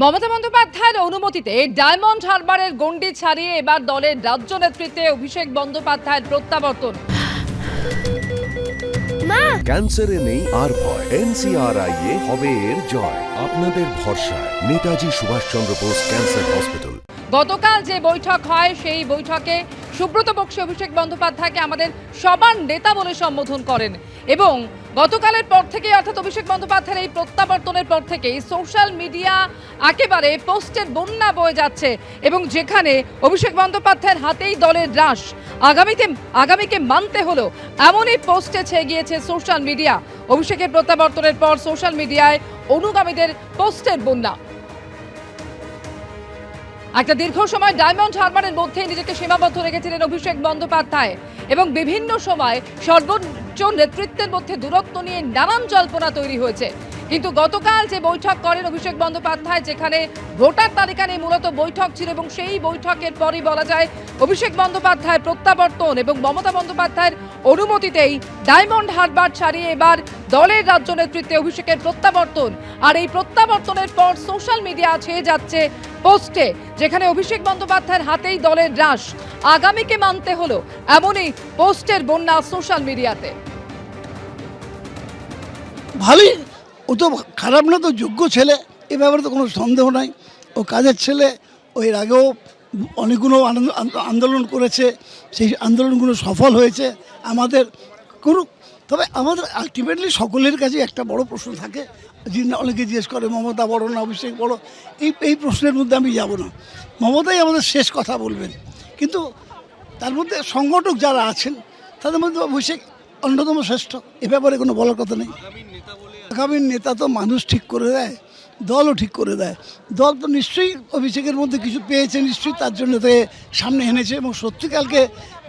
মমতা বন্দ্যোপাধ্যায়ের অনুমতিতে ডায়মন্ড হারবারের গণ্ডি ছাড়িয়ে এবার দলের রাজ্য নেতৃত্বে অভিষেক বন্দ্যোপাধ্যায়ের প্রত্যাবর্তন। ক্যান্সারে নেই আর ভয়, NCRI এ হবে এর জয়। আপনাদের ভরসা নেতাজি সুভাষচন্দ্র বোস ক্যান্সার হসপিটাল। গতকাল যে বৈঠক হয় সেই বৈঠকে সুব্রত বক্সী অভিষেক বন্দ্যোপাধ্যায়কে আমাদের সবার নেতা বলে সম্বোধন করেন এবং গতকালের পর থেকে অর্থাৎ অভিষেক বন্দ্যোপাধ্যায়ের এই প্রত্যাবর্তনের পর থেকেই সোশ্যাল মিডিয়া একেবারে পোস্টের বন্যা বয়ে যাচ্ছে এবং যেখানে অভিষেক বন্দ্যোপাধ্যায়ের হাতেই দলের রাশ, আগামীকে মানতে হলো এমনই পোস্টে ছেয়ে গিয়েছে সোশ্যাল মিডিয়া। অভিষেকের প্রত্যাবর্তনের পর সোশ্যাল মিডিয়ায় অনুগামীদের পোস্টের বন্যা। একটা দীর্ঘ সময় ডায়মন্ড হারবারের মধ্যেই নিজেকে সীমাবদ্ধ রেখেছিলেন অভিষেক বন্দ্যোপাধ্যায় এবং বিভিন্ন সময় সর্বোচ্চ নেতৃত্বের মধ্যে দূরত্ব নিয়ে নানান জল্পনা তৈরি হয়েছে। কিন্তু গতকাল যে বৈঠক করেন অভিষেক বন্দ্যোপাধ্যায়, যেখানে ভোটার তালিকা নিয়ে মূলত বৈঠক ছিল এবং সেই বৈঠকের পরই বলা যায় অভিষেক বন্দ্যোপাধ্যায়ের প্রত্যাবর্তন এবং মমতা বন্দ্যোপাধ্যায়ের অনুমতিতেই ডায়মন্ড হারবার ছাড়িয়ে এবার দলের রাজ্য নেতৃত্বে অভিষেকের প্রত্যাবর্তন। আর এই প্রত্যাবর্তনের পর সোশ্যাল মিডিয়া ছেয়ে যাচ্ছে পোস্টে, যেখানে অভিষেক বন্দ্যোপাধ্যায়ের হাতেই দলের রাশ, আগামীকে মানতে হলো এমনই পোস্টের বন্যা সোশ্যাল মিডিয়াতে। ভালোই, ও তো খারাপ না, তো যোগ্য ছেলে, এ ব্যাপারে তো কোনো সন্দেহ নাই। ও কাজের ছেলে, ও এর আগেও অনেকগুলো আন্দোলন করেছে, সেই আন্দোলনগুলো সফল হয়েছে। আমাদের তবে আমাদের আলটিমেটলি সকলের কাছে একটা বড় প্রশ্ন থাকে, অনেকে জিজ্ঞেস করে মমতা বড় না অভিষেক বড়। এই প্রশ্নের মধ্যে আমি যাব না। মমতাই আমাদের শেষ কথা বলবেন, কিন্তু তার মধ্যে সংগঠক যারা আছেন তাদের মধ্যে অভিষেক অন্যতম শ্রেষ্ঠ, এ ব্যাপারে কোনো বলার কথা নেই। আগামী নেতা তো মানুষ ঠিক করে দেয়, দলও ঠিক করে দেয়। দল তো নিশ্চয়ই অভিষেকের মধ্যে কিছু পেয়েছে, নিশ্চয়ই তার জন্য তো সামনে এনেছে এবং সত্যিকালকে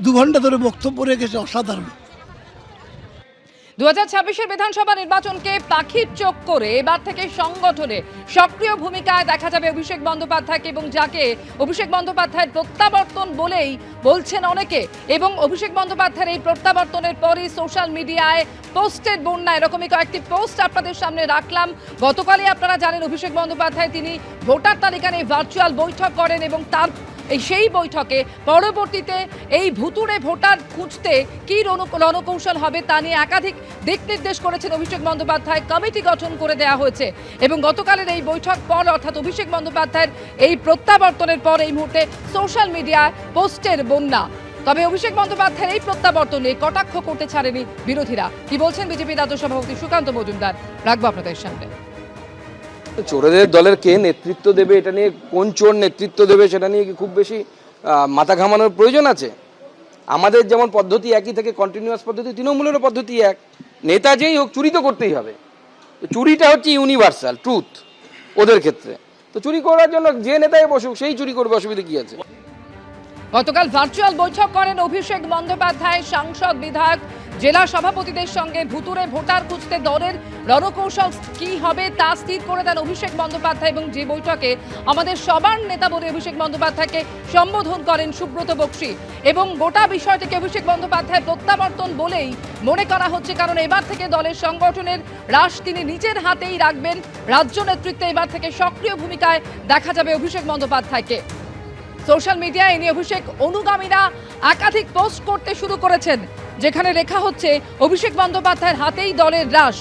2 ঘন্টা ধরে বক্তব্য রেখেছে, অসাধারণ। 2026-এর বিধানসভা নির্বাচনকে পাখির চোখ করে এবার থেকে সংগঠনে সক্রিয় ভূমিকায় দেখা যাবে অভিষেক বন্দ্যোপাধ্যায়কে এবং যাকে অভিষেক বন্দ্যোপাধ্যায়ের প্রত্যাবর্তন বলেই বলছেন অনেকে। এবং অভিষেক বন্দ্যোপাধ্যায়ের এই প্রত্যাবর্তনের পরই সোশ্যাল মিডিয়ায় পোস্টের বন্যা, এরকমই কয়েকটি পোস্ট আপনাদের সামনে রাখলাম। গতকালই আপনারা জানেন অভিষেক বন্দ্যোপাধ্যায় তিনি ভোটার তালিকা নিয়ে ভার্চুয়াল বৈঠক করেন এবং তার সেই বৈঠকে পরবর্তীতে এই ভুতুড়ে ভোটার খুঁজতে কী রণকৌশল হবে তা নিয়ে একাধিক দিক নির্দেশ করেছেন অভিষেক বন্দ্যোপাধ্যায়। কমিটি গঠন করে দেওয়া হয়েছে এবং গতকালের এই বৈঠক পর অর্থাৎ অভিষেক বন্দ্যোপাধ্যায়ের এই প্রত্যাবর্তনের পর এই মুহূর্তে সোশ্যাল মিডিয়ায় পোস্টের বন্যা। তবে অভিষেক বন্দ্যোপাধ্যায়ের এই প্রত্যাবর্তনে কটাক্ষ করতে ছাড়েনি বিরোধীরা। কি বলছেন বিজেপি রাজ্য সভাপতি সুকান্ত মজুমদার, রাখবো আপনাদের সামনে। চোরেদের দলের কে নেতৃত্ব দেবে, এটা নিয়ে কোন চোর নেতৃত্ব দেবে সেটা নিয়ে কি খুব বেশি মাথা ঘামানোর প্রয়োজন আছে? আমাদের যেমন পদ্ধতি একই থাকে, কন্টিনিউয়াস পদ্ধতি, তৃণমূলেরও পদ্ধতি এক। নেতা যেই হোক চুরি তো করতেই হবে। চুরিটা হচ্ছে ইউনিভার্সাল ট্রুথ ওদের ক্ষেত্রে। তো চুরি করার জন্য যে নেতাই বসুক সেই চুরি করবে, অসুবিধা কি আছে? গতকাল ভার্চুয়াল বৈঠক করেন অভিষেক বন্দ্যোপাধ্যায়, সাংসদ, বিধায়ক, জেলা সভাপতিদের সঙ্গে। ভুতুরে ভোটার খুঁজতে দলের রণকৌশল কি হবে তা স্থির করে দেন অভিষেক বন্দ্যোপাধ্যায় এবং যে বৈঠকে আমাদের সবার নেতা বলে অভিষেক বন্দ্যোপাধ্যায়কে সম্বোধন করেন সুব্রত বক্সী। এবং গোটা বিষয়টিকে অভিষেক বন্দ্যোপাধ্যায় প্রত্যাবর্তন বলেই মনে করা হচ্ছে, কারণ এবার থেকে দলের সংগঠনের রাশ তিনি নিজের হাতেই রাখবেন। রাজ্য নেতৃত্বে এবার থেকে সক্রিয় ভূমিকায় দেখা যাবে অভিষেক বন্দ্যোপাধ্যায়কে। সোশ্যাল মিডিয়ায় নিয়ে অভিষেক অনুগামীরা একাধিক পোস্ট করতে শুরু করেছেন, যেখানে লেখা হচ্ছে অভিষেক বন্দ্যোপাধ্যায়ের হাতেই দলের রাশ।